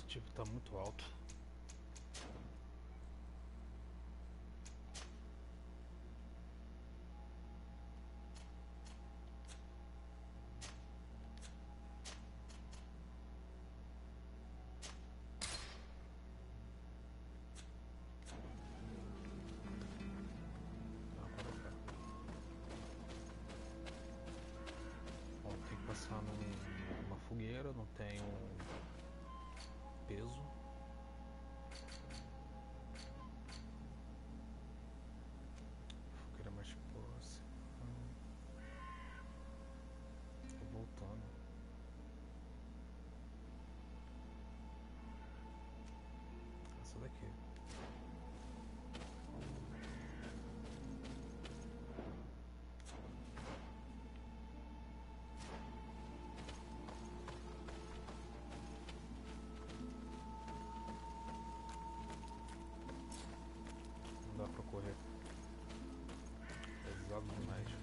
Tipo, tá muito alto. Bom, tem que passar numa fogueira, não tenho peso. Fogueira mais próxima. Tô voltando. Essa daqui. Não dá pra correr. Pesado demais.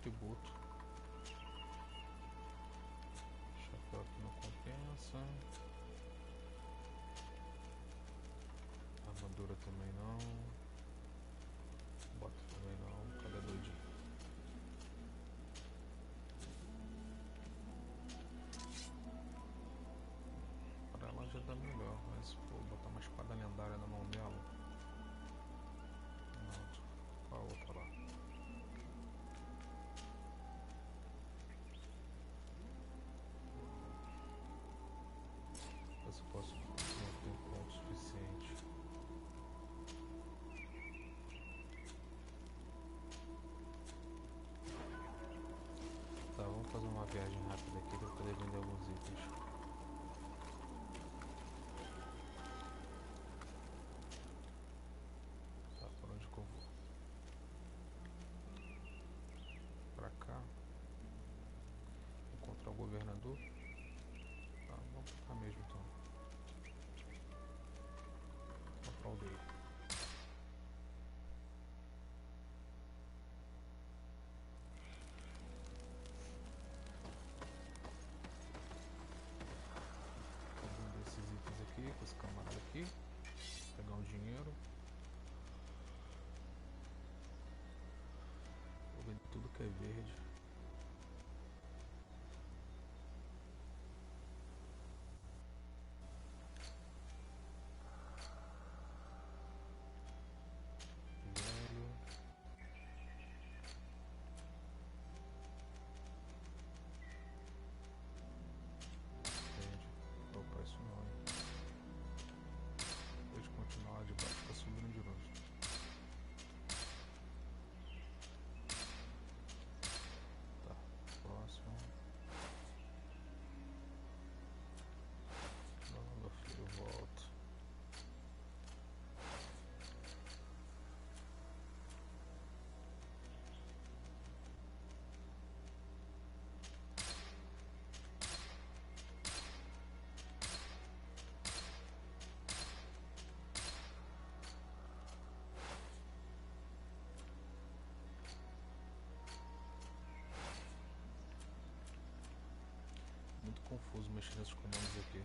tributo. Chapéu aqui não compensa. Armadura também não. Bota também não. Cadê doidinho? Para ela já dá melhor, mas vou botar uma espada lendária na mão dela. Não, qual a outra lá? Ver se posso. Não tenho ponto suficiente. Tá, vamos fazer uma viagem rápida aqui para poder vender alguns itens. Tá, por onde que eu vou? Pra cá. Encontrar o governador. Tá, vamos pra cá mesmo então. Vamos pra aldeia. Com esse camarada aqui, pegar um dinheiro, vou vender tudo que é verde. Velho. Vende. Opa, isso não, hein? Pode continuar lá de baixo, tá subindo de novo. Tá, próximo. Não, meu filho, volta. Muito confuso mexer nesses comandos aqui.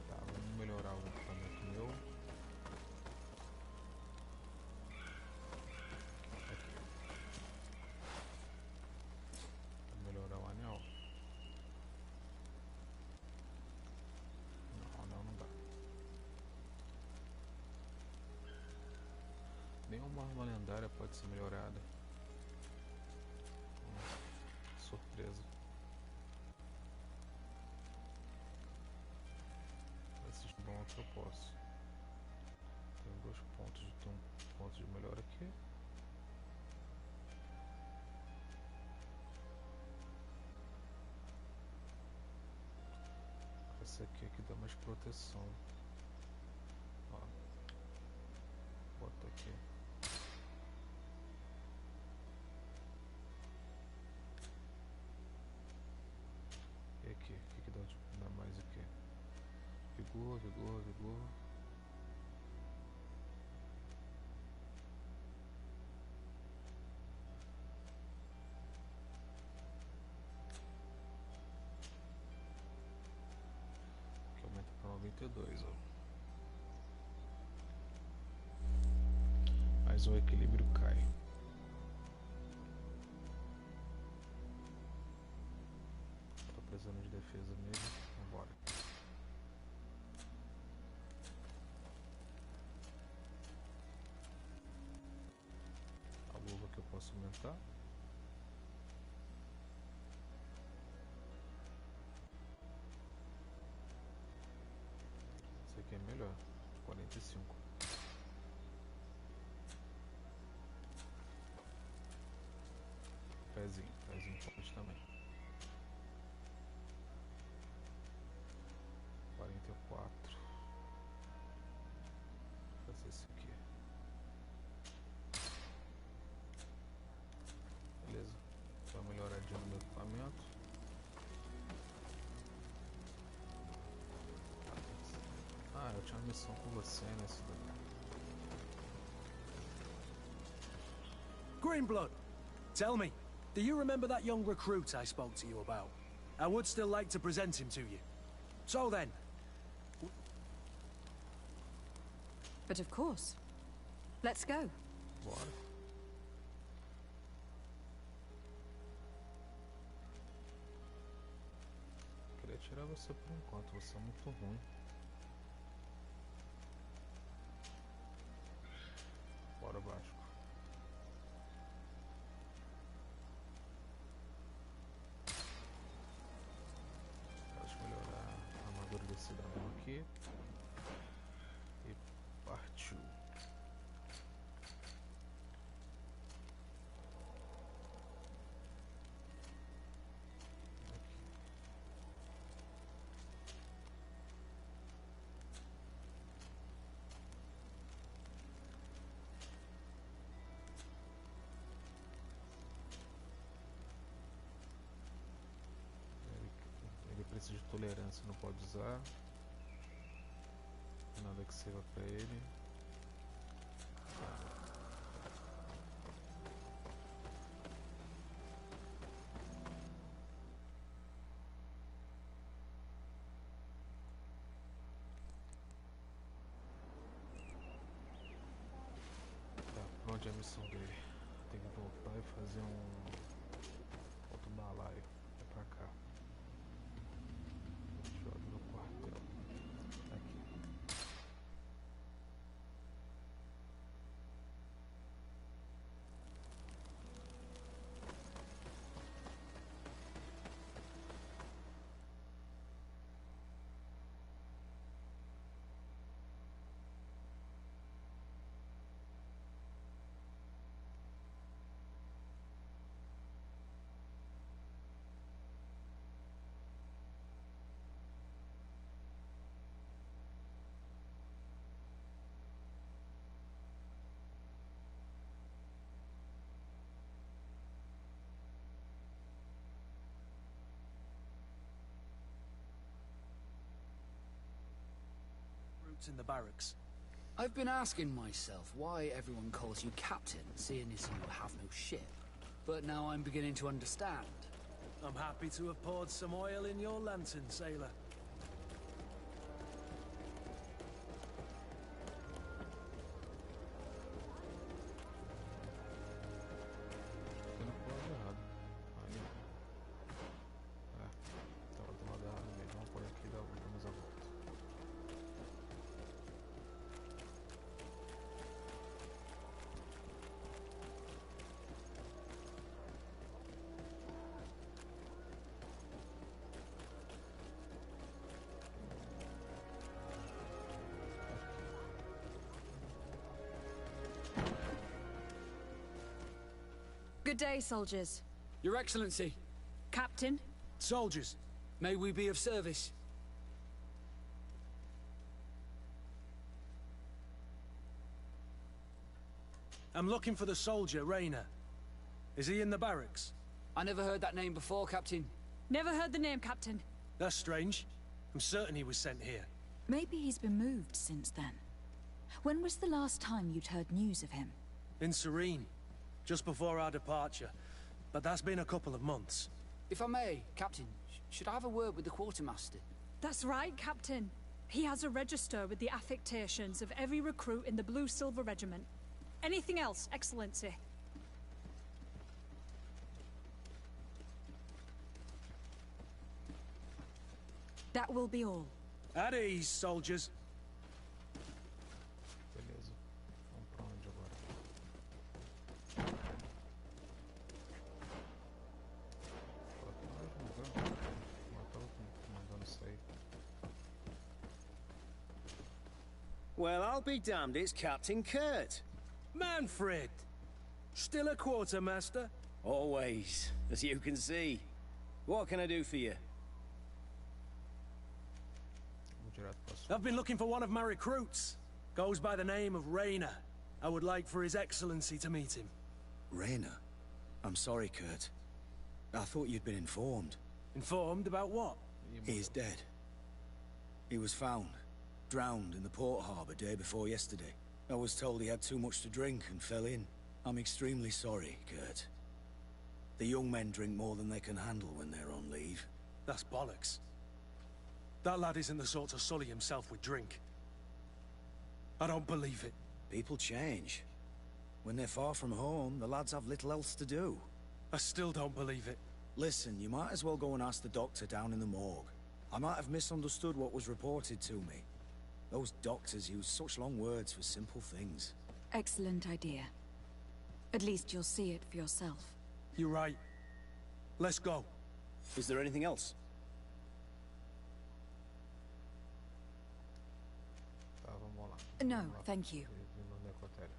Tá, vamos melhorar o equipamento meu. Aqui. Vou melhorar o anel. Não dá. Nenhuma arma lendária pode ser melhorada. Surpresa. Esses pontos eu posso. Tenho 2 pontos, tenho um ponto de melhora aqui. Esse aqui que dá mais proteção. Ó. Bota aqui. E aqui, o que dá mais aqui? Vigor, vigor, vigor. Aqui aumenta para 92, ó. Mas o equilíbrio cai. Tô precisando de defesa mesmo. Vambora. A luva que eu posso aumentar. Esse aqui é melhor. 45. Pezinho forte também. 44. Vou fazer esse aqui. missão com você nesse lugar. Greenblood, tell me, do you remember that young recruit I spoke to you about? I would still like to present him to you. So then... But of course. Let's go. Bora. Queria tirar você por enquanto, você é muito ruim. Bora, Vasco. Deixa eu melhorar a armadura desse cidadão aqui. E partiu. Ele precisa de tolerância, não pode usar. Nada que sirva pra ele. Tá, pra onde é a missão dele? Tem que voltar e fazer outro balaio. É pra cá. Joga no quartel. Aqui. in the barracks. I've been asking myself why everyone calls you Captain, seeing as you have no ship. But now I'm beginning to understand. I'm happy to have poured some oil in your lantern, sailor. Good day, soldiers. Your Excellency. Captain. Soldiers. May we be of service? I'm looking for the soldier, Rayner. Is he in the barracks? I never heard that name before, Captain. Never heard the name, Captain. That's strange. I'm certain he was sent here. Maybe he's been moved since then. When was the last time you'd heard news of him? In Serene. Just before our departure. But that's been a couple of months. If I may, Captain, should I have a word with the quartermaster? That's right, Captain. He has a register with the affectations of every recruit in the Blue Silver Regiment. Anything else, Excellency? That will be all. At ease, soldiers. Beleza. Vamos pra onde agora? Well, I'll be damned, it's Captain Kurt. Manfred! Still a quartermaster? Always, as you can see. What can I do for you? I've been looking for one of my recruits. Goes by the name of Rayner. I would like for His Excellency to meet him. Rayner? I'm sorry, Kurt. I thought you'd been informed. Informed about what? He is dead. He was found. Drowned in the port harbour day before yesterday. I was told he had too much to drink and fell in. I'm extremely sorry, Kurt. The young men drink more than they can handle when they're on leave. That's bollocks. That lad isn't the sort to sully himself with drink. I don't believe it. People change. When they're far from home, the lads have little else to do. I still don't believe it. Listen, you might as well go and ask the doctor down in the morgue. I might have misunderstood what was reported to me. Those doctors use such long words for simple things. Excellent idea. At least you'll see it for yourself. You're right. Let's go. Is there anything else? Tá, vamos lá. No, Vamos lá. thank you. No necrotério.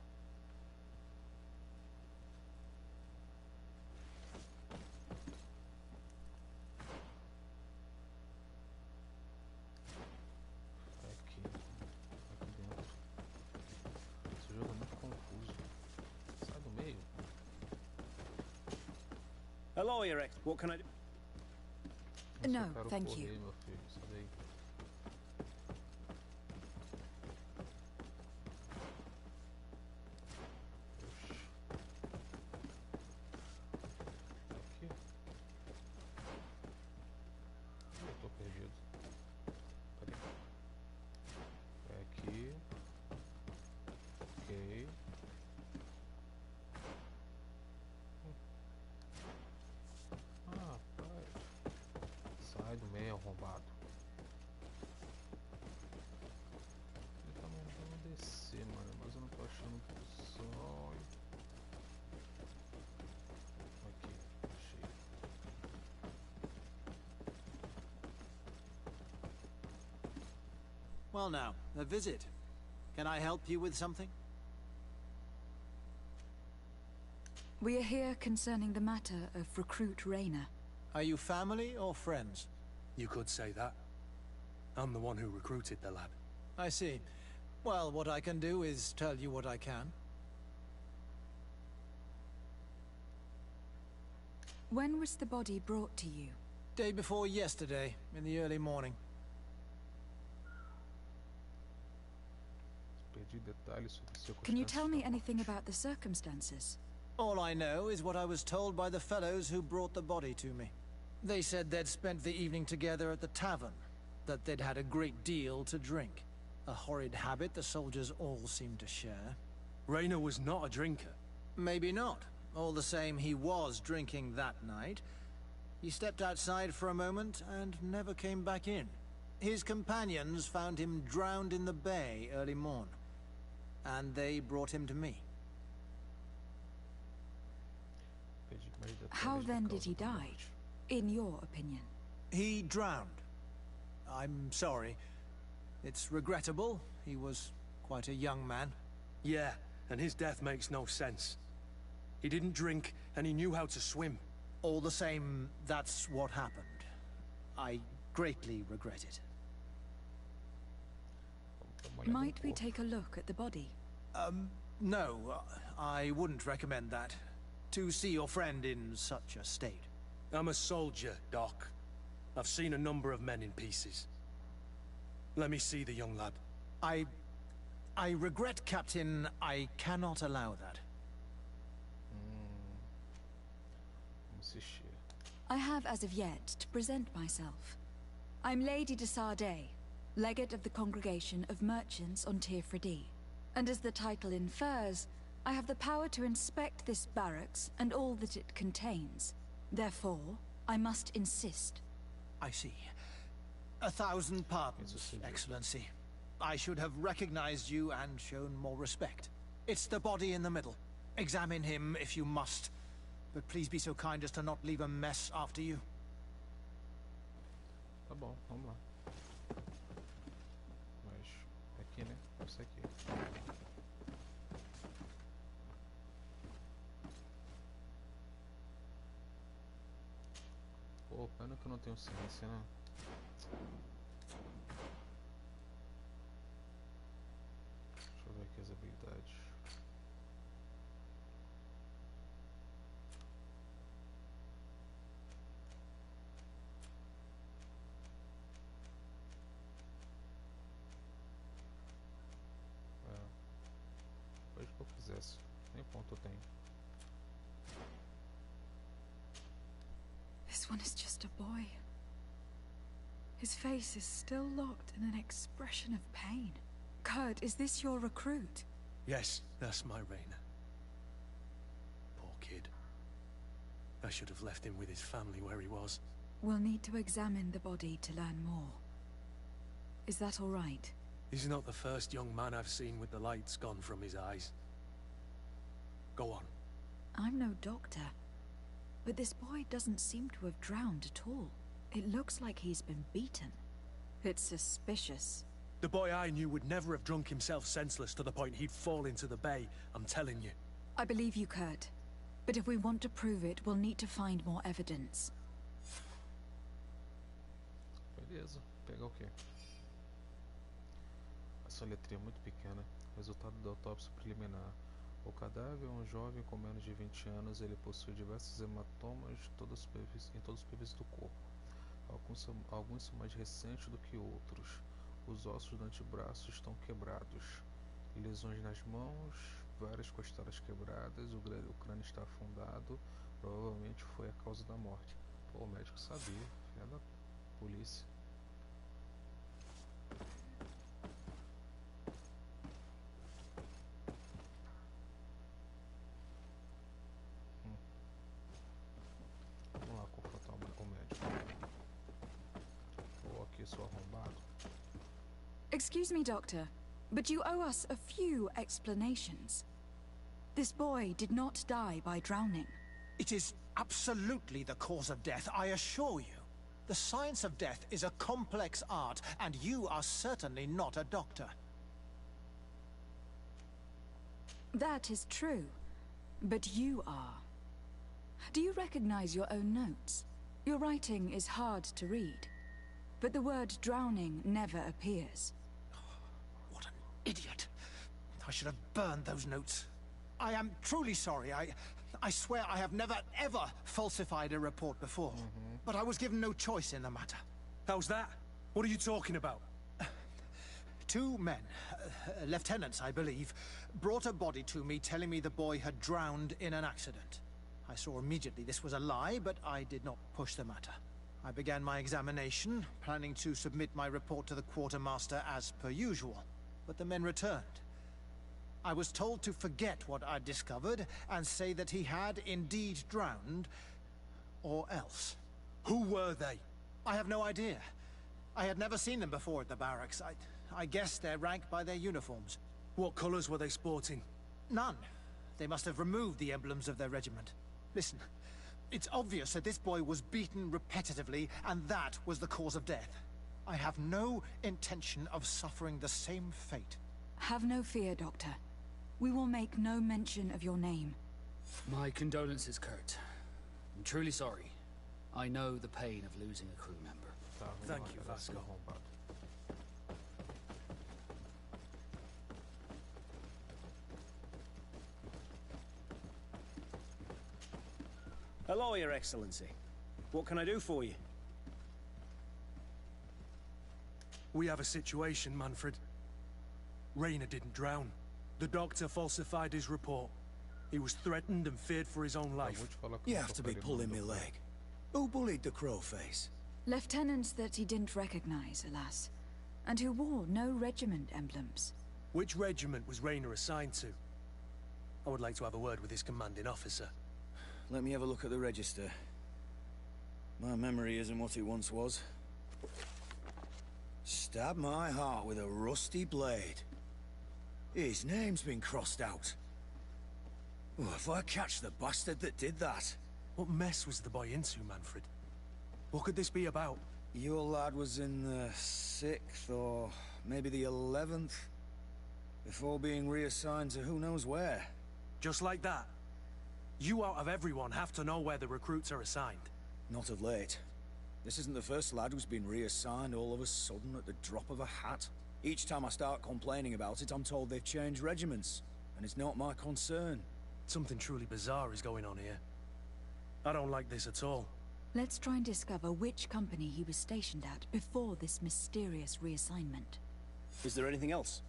Aqui dentro. Esse jogo é muito confuso. Sai do meio. Hello, Eric. What can I do? No, Eu quero thank correr, you. meu filho. Sai daí. Oxi. Aqui. Eu tô perdido. Cadê? É aqui. Ok. Ah, rapaz. Sai do meio, arrombado. Ele tá mandando descer, mano, mas eu não tô achando posição. Aqui, achei. Well now, a visit. Can I help you with something? We are here concerning the matter of recruit Rayner. Are you family or friends? You could say that. I'm the one who recruited the lad. I see. Well, what I can do is tell you what I can. When was the body brought to you? Day before yesterday, in the early morning. Perdi detalhes sobre circunstâncias. Can you tell me anything about the circumstances? All I know is what I was told by the fellows who brought the body to me. They said they'd spent the evening together at the tavern, that they'd had a great deal to drink. A horrid habit the soldiers all seemed to share. Rayner was not a drinker. Maybe not. All the same, he was drinking that night. He stepped outside for a moment and never came back in. His companions found him drowned in the bay early morn, and they brought him to me. Perdi mais detalhes How por then did causa he da die, morte. in your opinion? He drowned. I'm sorry. It's regrettable. He was quite a young man. Yeah, and his death makes no sense. He didn't drink, and he knew how to swim. All the same, that's what happened. I greatly regret it. Vamos olhar no Might we corpo. take a look at the body? No, I wouldn't recommend that. To see your friend in such a state. I'm a soldier, Doc. I've seen a number of men in pieces. Let me see the young lad. I regret, Captain. I cannot allow that. Vamos assistir. I have as of yet to present myself. I'm Lady de Sardet, legate of the Congregation of Merchants on Tirfredi. And as the title infers, I have the power to inspect this barracks and all that it contains. Therefore, I must insist. I see. 1,000 pardons, It's a secret. Excellency. I should have recognized you and shown more respect. It's the body in the middle. Examine him if you must. But please be so kind as to not leave a mess after you. Tá bom, vamos lá. Mas aqui, né? Isso aqui. Pô, pena que eu não tenho ciência, né? Deixa eu ver aqui as habilidades. This one is just a boy. His face is still locked in an expression of pain. Kurt, is this your recruit? Yes, that's my Raina. Poor kid. I should have left him with his family where he was. We'll need to examine the body to learn more. Is that all right? He's not the first young man I've seen with the lights gone from his eyes. Go on. I'm no doctor, but this boy doesn't seem to have drowned at all. It looks like he's been beaten. It's suspicious. The boy I knew would never have drunk himself senseless to the point he'd fall into the bay, I'm telling you. I believe you, Kurt. But if we want to prove it, we'll need to find more evidence. Beleza, pegar o quê? Essa letrinha é muito pequena. Resultado da autópsia preliminar. O cadáver é um jovem com menos de 20 anos. Ele possui diversos hematomas em toda a superfície do corpo. Alguns são mais recentes do que outros. Os ossos do antebraço estão quebrados. Lesões nas mãos, várias costelas quebradas. O crânio está afundado. Provavelmente foi a causa da morte. Pô, o médico sabia. Filha da polícia. Vamos lá confrontar o médico. Pô, aqui sou arrombado. Excuse me, Doctor, but you owe us a few explanations. This boy did not die by drowning. It is absolutely the cause of death, I assure you. The science of death is a complex art, and you are certainly not a doctor. That is true, but you are. Do you recognize your own notes? Your writing is hard to read, but the word drowning never appears. What an idiot. I should have burned those notes. I am truly sorry. I swear I have never, ever falsified a report before. But I was given no choice in the matter. How's that? What are you talking about? Two men, lieutenants I believe, brought a body to me telling me the boy had drowned in an accident. I saw immediately this was a lie, but I did not push the matter. I began my examination, planning to submit my report to the quartermaster as per usual. But the men returned. I was told to forget what I'd discovered and say that he had indeed drowned, or else. Who were they? I have no idea. I had never seen them before at the barracks. I guessed their rank by their uniforms. What colors were they sporting? None. They must have removed the emblems of their regiment. Listen, it's obvious that this boy was beaten repetitively, and that was the cause of death. I have no intention of suffering the same fate. Have no fear, Doctor. We will make no mention of your name. My condolences, Kurt. I'm truly sorry. I know the pain of losing a crew member. Tá, vamos Thank lá, you, cadastro Vasco. arrombado. Hello, Your Excellency. What can I do for you? We have a situation, Manfred. Raina didn't drown. The doctor falsified his report. He was threatened and feared for his own Tá, life. vou te falar You como have to eu be tô pulling me perdendo. leg. Who bullied the crow face? Lieutenants that he didn't recognize, alas, and who wore no regiment emblems. Which regiment was Raina assigned to? I would like to have a word with his commanding officer. Let me have a look at the register. My memory isn't what it once was. Stab my heart with a rusty blade. His name's been crossed out. Oh, if I catch the bastard that did that. What mess was the boy into, Manfred? What could this be about? Your lad was in the 6th or maybe the 11th, before being reassigned to who knows where. Just like that? You out of everyone have to know where the recruits are assigned. Not of late. This isn't the first lad who's been reassigned all of a sudden at the drop of a hat. Each time I start complaining about it, I'm told they've changed regiments, and it's not my concern. Something truly bizarre is going on here. I don't like this at all. Let's try and discover which company he was stationed at before this mysterious reassignment. Is there anything else?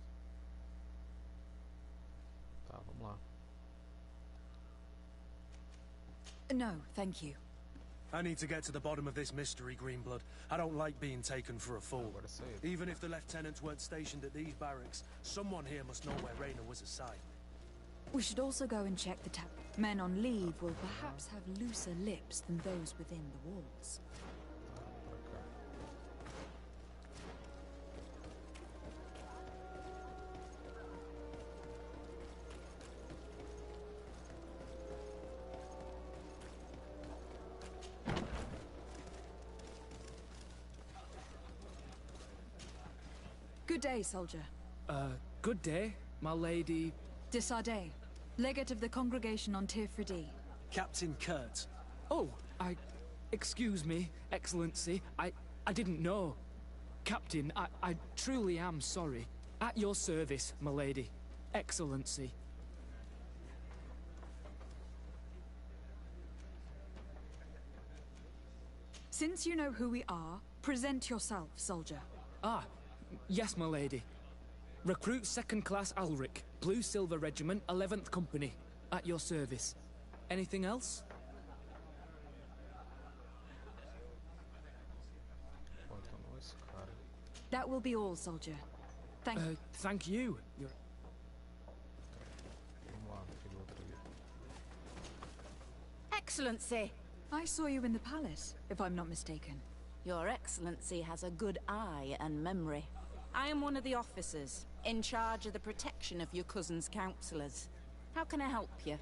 Tá, vamos lá. No, thank you. I need to get to the bottom of this mystery, Greenblood. I don't like being taken for a fool. Agora sei eu. Even if the lieutenants weren't stationed at these barracks, someone here must know where Raina was assigned. We should also go and check the tap. Men on leave will perhaps have looser lips than those within the walls. Pra cá. Good day, soldier. Good day, my lady. De Sardet, legate of the congregation on Tirfredi. Captain Kurt. Oh, excuse me, Excellency. I didn't know. Captain, I truly am sorry. At your service, my lady. Excellency. Since you know who we are, present yourself, soldier. Ah, yes, my lady. Recruit 2nd Class Alric, Blue Silver Regiment, 11th Company. At your service. Anything else? Falta esse cara. That will be all, soldier. Thank you. Vamos lá, aquele outro ali. Excellency! I saw you in the palace, if I'm not mistaken. Your Excellency has a good eye and memory. I am one of the officers, in charge of the protection of your cousin's councillors. How can I help you?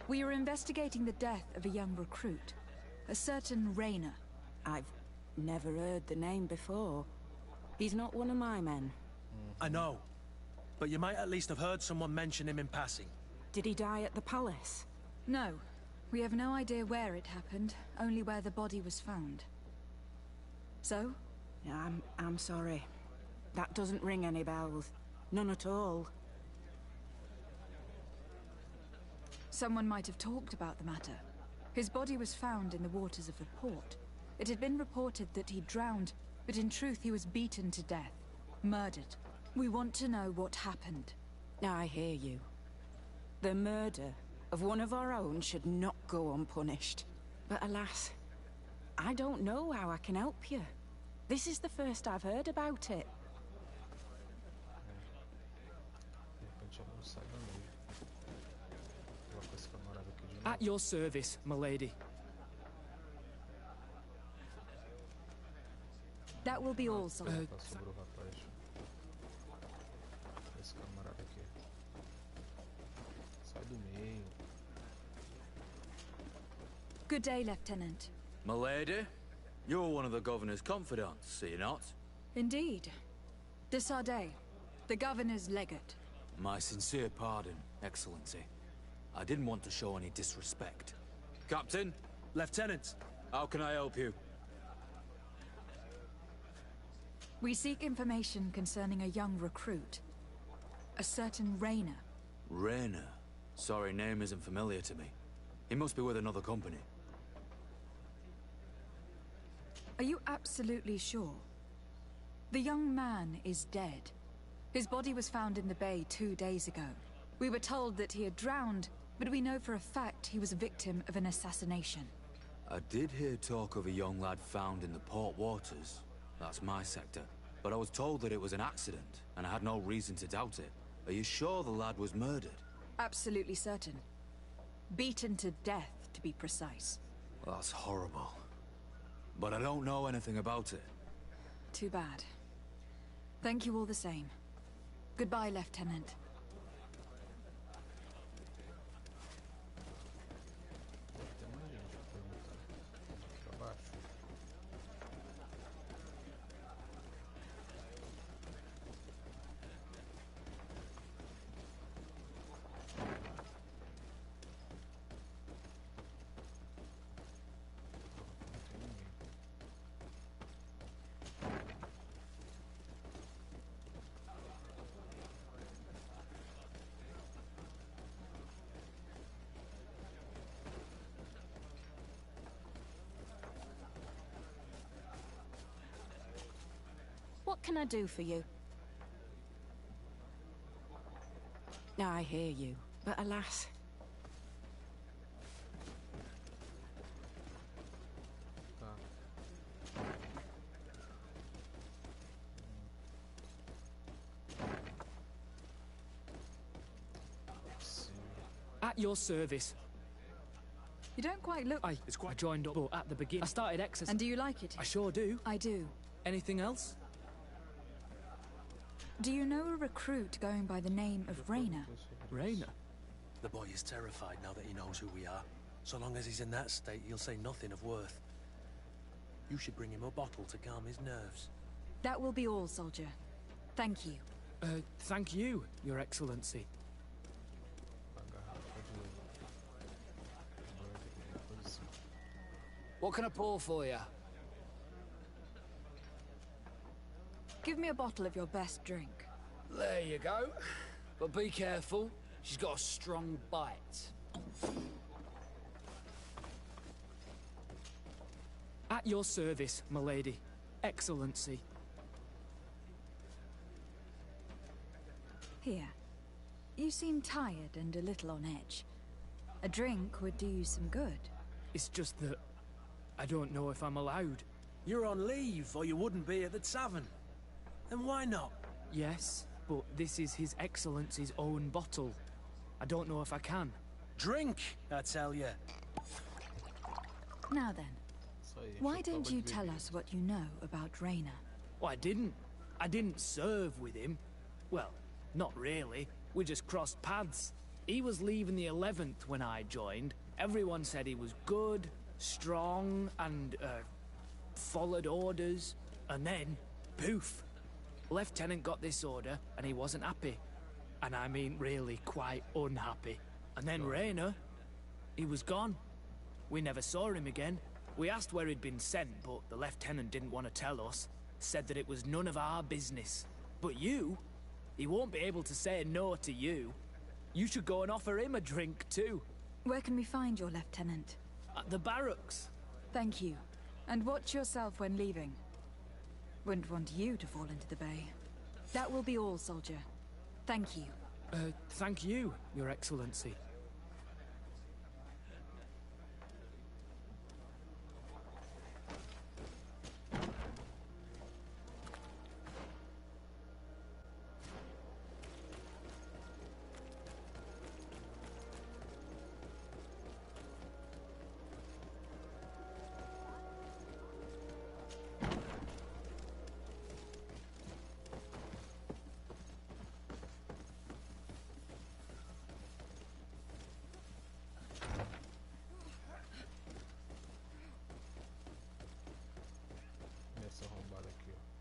We are investigating the death of a young recruit, a certain Raina. I've never heard the name before. He's not one of my men. I know. But you might at least have heard someone mention him in passing. Did he die at the palace? No. We have no idea where it happened, only where the body was found. So? Yeah, I'm sorry. That doesn't ring any bells. None at all. Someone might have talked about the matter. His body was found in the waters of the port. It had been reported that he drowned, but in truth he was beaten to death. Murdered. We want to know what happened. I hear you. The murder of one of our own should not go unpunished. But alas, I don't know how I can help you. This is the first I've heard about it. De repente ela não sai da neve. Coloca esse camarada aqui de novo. At your service, my lady. That will be all, soldier. Tá sobre o rapaz. Esse camarada aqui. Sai do meio. Good day, Lieutenant. Milady, you're one of the governor's confidants, are you not? Indeed. De Sardet, the governor's legate. My sincere pardon, Excellency. I didn't want to show any disrespect. Captain, Lieutenant! how can I help you? We seek information concerning a young recruit. A certain Raina. Rainer. Sorry, name isn't familiar to me. He must be with another company. Are you absolutely sure? The young man is dead. His body was found in the bay 2 days ago. We were told that he had drowned, but we know for a fact he was a victim of an assassination. I did hear talk of a young lad found in the port waters. That's my sector. But I was told that it was an accident, and I had no reason to doubt it. Are you sure the lad was murdered? Absolutely certain. Beaten to death, to be precise. That's horrible. But I don't know anything about it. Too bad. Thank you all the same. Goodbye, Lieutenant. Tem mais gente perguntando. Pra baixo. Não tem ninguém. What can I do for you? I hear you, but alas... At your service. You don't quite look... I joined up at the beginning. I started exercising. And do you like it? I sure do. I do. Anything else? Do you know a recruit going by the name of Rayner? Rayner? The boy is terrified now that he knows who we are. So long as he's in that state, he'll say nothing of worth. You should bring him a bottle to calm his nerves. That will be all, soldier. Thank you. Thank you, Your Excellency. What can I pour for you? Give me a bottle of your best drink. There you go. But be careful. She's got a strong bite. At your service, milady. Excellency. Here. You seem tired and a little on edge. A drink would do you some good. It's just that I don't know if I'm allowed. You're on leave, or you wouldn't be at the tavern. Then why not? Yes, but this is His Excellency's own bottle. I don't know if I can. Drink, I tell you. Now then, why don't you tell us what you know about Rayner? Well, I didn't serve with him. Well, not really. We just crossed paths. He was leaving the 11th when I joined. Everyone said he was good, strong, and, followed orders. And then, poof. Lieutenant got this order, and he wasn't happy. And I mean really quite unhappy. And then Rayner, he was gone. We never saw him again. We asked where he'd been sent, but the lieutenant didn't want to tell us. Said that it was none of our business. But you, he won't be able to say no to you. You should go and offer him a drink too. Where can we find your lieutenant? At the barracks. Thank you. And watch yourself when leaving. Wouldn't want you to fall into the bay. That will be all, soldier. Thank you. Thank you, Your Excellency.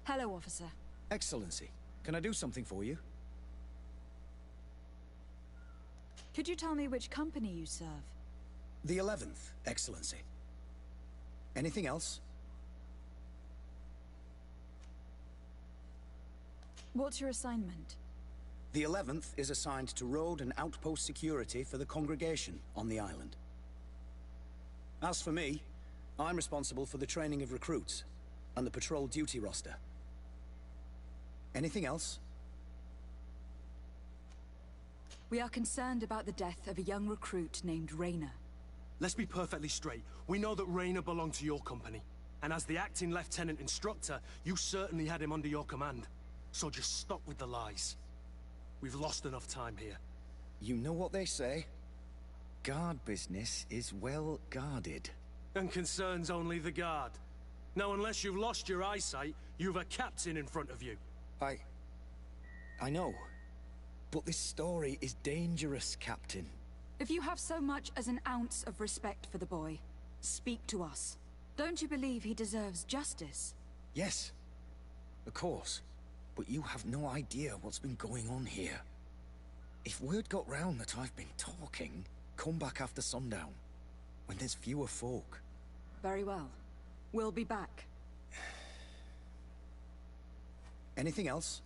Hello, officer. Excellency, can I do something for you? Could you tell me which company you serve? The 11th, Excellency. Anything else? What's your assignment? The 11th is assigned to road and outpost security for the congregation on the island. As for me, I'm responsible for the training of recruits and the patrol duty roster. Anything else? We are concerned about the death of a young recruit named Rayner. Let's be perfectly straight. We know that Rayner belonged to your company. And as the acting lieutenant instructor, you certainly had him under your command. So just stop with the lies. We've lost enough time here. You know what they say? Guard business is well guarded. And concerns only the guard. Now, unless you've lost your eyesight, you've a captain in front of you. I know. But this story is dangerous, Captain. If you have so much as an ounce of respect for the boy, speak to us. Don't you believe he deserves justice? Yes, of course. But you have no idea what's been going on here. If word got round that I've been talking, come back after sundown, when there's fewer folk. Very well. We'll be back. Anything else?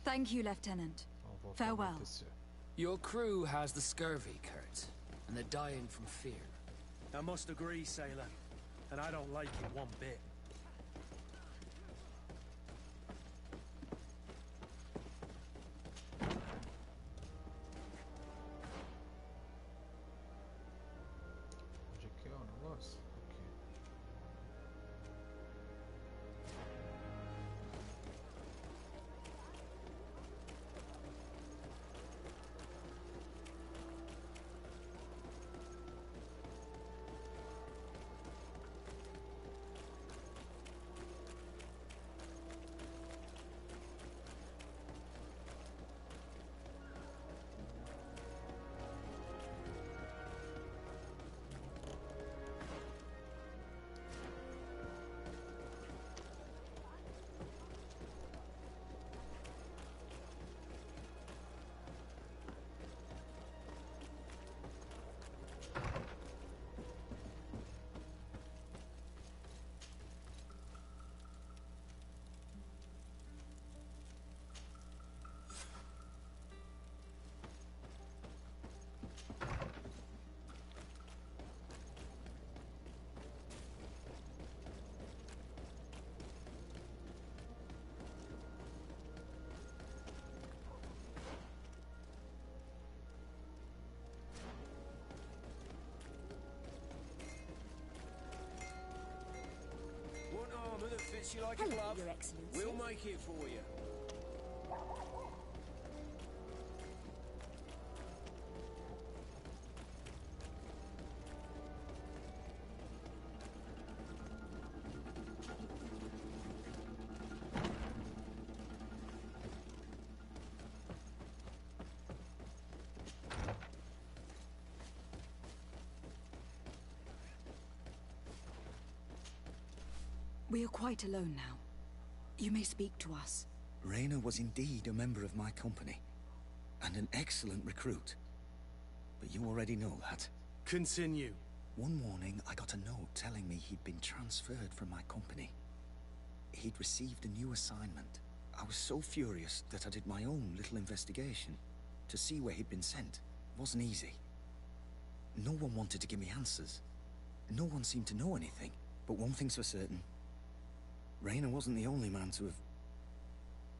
Thank you, Lieutenant. Farewell. Your crew has the scurvy, Kurt, and they're dying from fear. I must agree, sailor. And I don't like it one bit. Onde é que é o negócio? Aqui. you like a glove? Your Excellency. We'll make it for you. We are quite alone now. You may speak to us. Raina was indeed a member of my company, and an excellent recruit. But you already know that. Continue. One morning, I got a note telling me he'd been transferred from my company. He'd received a new assignment. I was so furious that I did my own little investigation to see where he'd been sent. It wasn't easy. No one wanted to give me answers. No one seemed to know anything. But one thing's for certain. Raina wasn't the only man to have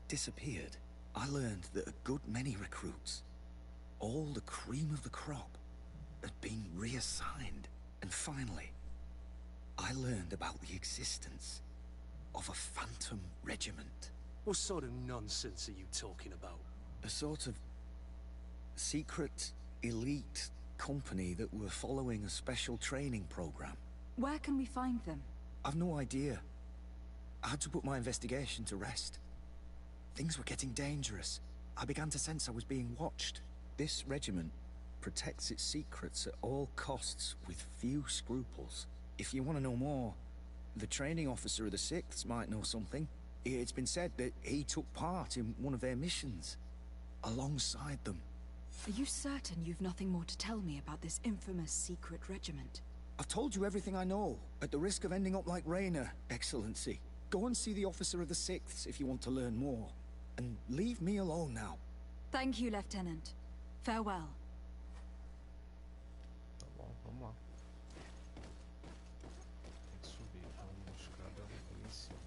disappeared. I learned that a good many recruits, all the cream of the crop, had been reassigned. And finally, I learned about the existence of a phantom regiment. What sort of nonsense are you talking about? A sort of secret, elite company that were following a special training program. Where can we find them? I've no idea. I had to put my investigation to rest. Things were getting dangerous. I began to sense I was being watched. This regiment protects its secrets at all costs with few scruples. If you want to know more, the training officer of the 6th might know something. It's been said that he took part in one of their missions, alongside them. Are you certain you've nothing more to tell me about this infamous secret regiment? I've told you everything I know, at the risk of ending up like Raina, Excellency. Go and see the officer of the 6th if you want to learn more. And leave me alone now. Thank you, Lieutenant. Farewell. Tá bom, vamos lá. Tem que subir, então uma escada ali em cima.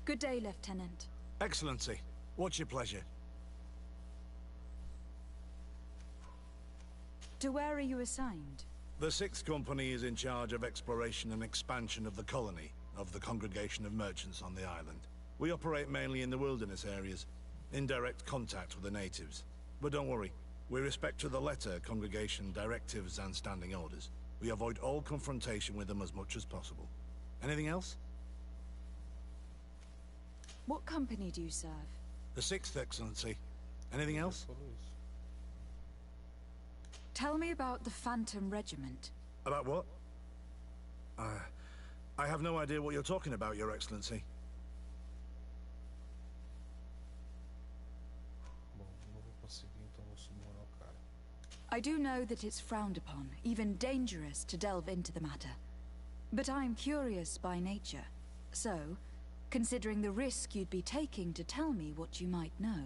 Good day, Lieutenant. Excellency, what's your pleasure? To where are you assigned? The 6th Company is in charge of exploration and expansion of the colony of the Congregation of Merchants on the island. We operate mainly in the wilderness areas, in direct contact with the natives. But don't worry, we respect to the letter Congregation directives and standing orders. We avoid all confrontation with them as much as possible. Anything else? What company do you serve? The 6th, Excellency. Anything else? Tell me about the Phantom Regiment. About what? I have no idea what you're talking about, Your Excellency. Bom, não vou conseguir, então vou summonar o cara. I do know that it's frowned upon, even dangerous, to delve into the matter. But I'm curious by nature. So, considering the risk you'd be taking to tell me what you might know,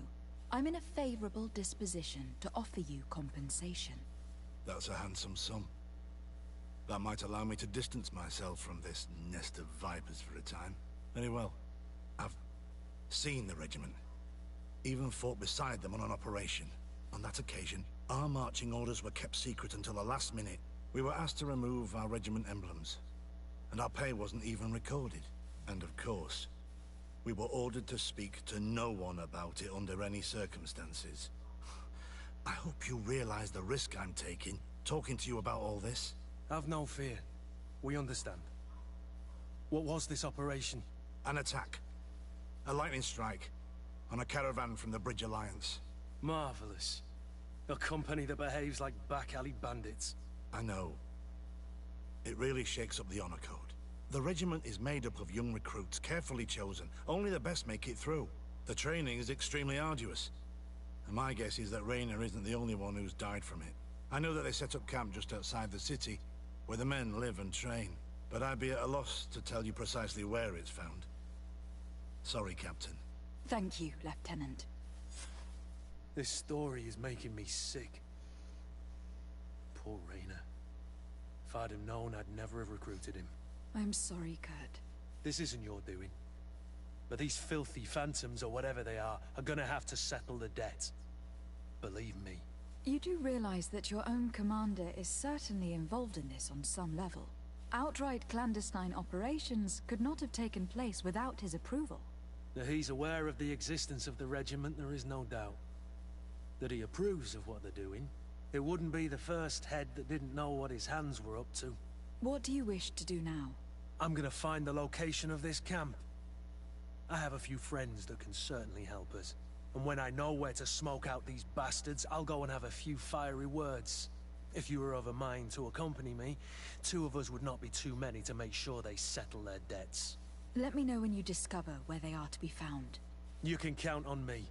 I'm in a favorable disposition to offer you compensation. That's a handsome sum. That might allow me to distance myself from this nest of vipers for a time. Very well. I've seen the regiment. Even fought beside them on an operation. On that occasion, our marching orders were kept secret until the last minute. We were asked to remove our regiment emblems. And our pay wasn't even recorded. And of course, we were ordered to speak to no one about it under any circumstances. I hope you realize the risk I'm taking, talking to you about all this. Have no fear. We understand. What was this operation? An attack. A lightning strike. On a caravan from the Bridge Alliance. Marvelous. A company that behaves like back-alley bandits. I know. It really shakes up the honor code. The regiment is made up of young recruits, carefully chosen. Only the best make it through. The training is extremely arduous. And my guess is that Raina isn't the only one who's died from it. I know that they set up camp just outside the city, where the men live and train. but I'd be at a loss to tell you precisely where it's found. Sorry, Captain. Thank you, Lieutenant. This story is making me sick. Poor Rainer. If I'd have known, I'd never have recruited him. I'm sorry, Kurt. This isn't your doing. But these filthy phantoms, or whatever they are gonna have to settle the debt. Believe me. You do realize that your own commander is certainly involved in this on some level. Outright clandestine operations could not have taken place without his approval. That he's aware of the existence of the regiment, there is no doubt. That he approves of what they're doing. It wouldn't be the first head that didn't know what his hands were up to. What do you wish to do now? I'm gonna find the location of this camp. I have a few friends that can certainly help us. And when I know where to smoke out these bastards, I'll go and have a few fiery words. If you were of a mind to accompany me, 2 of us would not be too many to make sure they settle their debts. Let me know when you discover where they are to be found. You can count on me.